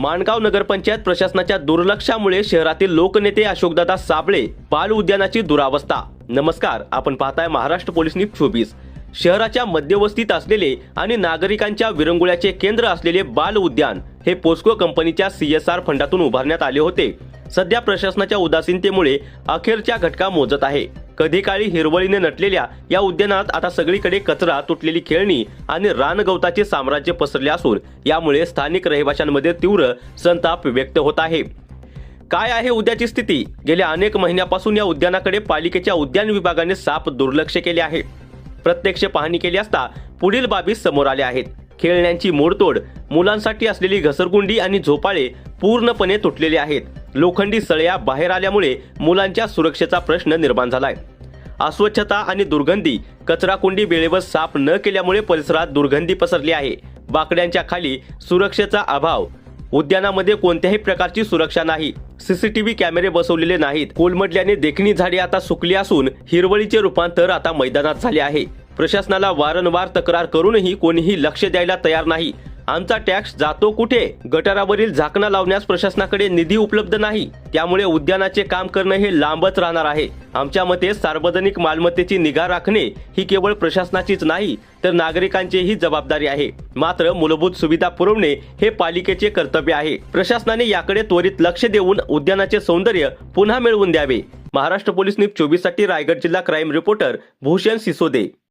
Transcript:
माणगाव नगरपंचायत प्रशासनाच्या दुर्लक्षामुळे शहरातील लोकनेते अशोकदादा साबळे बाल उद्यानाची दुरावस्था। नमस्कार, आपण पाहताय महाराष्ट्र पोलीस न्यूज 24। शहराच्या मध्यवस्तीत असलेले आणि नागरिकांच्या विरंगुळ्याचे केंद्र असलेले बाल उद्यान हे पोस्को कंपनीच्या CSR फंडातून उभारण्यात आले होते। सध्या प्रशासनाच्या उदासीनतेमुळे अखेरच्या घटका मोजत आहे। कधी काळी हिरवळीने नटलेल्या या उद्यानात आता सगळीकडे कचरा, तुटलेली खेळणी आणि रानगवताचे साम्राज्य पसरले असून यामुळे स्थानिक रहिवाशांमध्ये तीव्र संताप व्यक्त होत आहे। काय आहे उद्याची स्थिती? गेल्या अनेक महिन्यापासून या उद्यानाकडे पालिकेच्या उद्यान विभागाने साफ दुर्लक्ष केले आहे। प्रत्यक्ष पाहणी केली असता पुढील बाबी समोर आल्या आहेत। खेळण्यांची मोडतोड, मुलांसाठी असलेली घसरगुंडी आणि झोपाळे पूर्णपणे तुटलेले आहेत। लोखंडी सळया बाहेर आल्यामुळे मुलांच्या सुरक्षेचा प्रश्न निर्माण झालाय। अस्वच्छता आणि दुर्गंधी, कचराकुंडी वेळेवर साफ न केल्यामुळे परिसरात दुर्गंधी पसरली आहे। बाकड्यांच्या खाली सुरक्षेचा अभाव, उद्यानामध्ये कोणत्याही प्रकारची सुरक्षा नाही, CCTV कॅमेरे बसवलेले नाहीत। कोलमडल्याने देखणी झाडे आता सुकली असून हिरवळीचे रूपांतर आता मैदानात झाले आहे। प्रशासनाला वारंवार तक्रार करूनही कोणीही लक्ष द्यायला तयार नाही। आमचा टॅक्स जातो कुठे? गटारावरील झाकणं लावण्यास प्रशासनाकडे निधी उपलब्ध नाही, त्यामुळे उद्यानाचे काम करणं हे लांबच राहणार आहे। आमच्या मते सार्वजनिक मालमत्तेची निगा राखणे ही केवळ प्रशासनाचीच नाही तर नागरिकांचीही जबाबदारी आहे। मात्र मूलभूत सुविधा पुरवणे हे पालिकेचे कर्तव्य आहे। प्रशासनाने याकडे त्वरित लक्ष देऊन उद्यानाचे सौंदर्य पुन्हा मिळवून द्यावे। महाराष्ट्र पोलीस न्यूज 24 साठी रायगड जिल्हा क्राईम रिपोर्टर भूषण सिसोदे।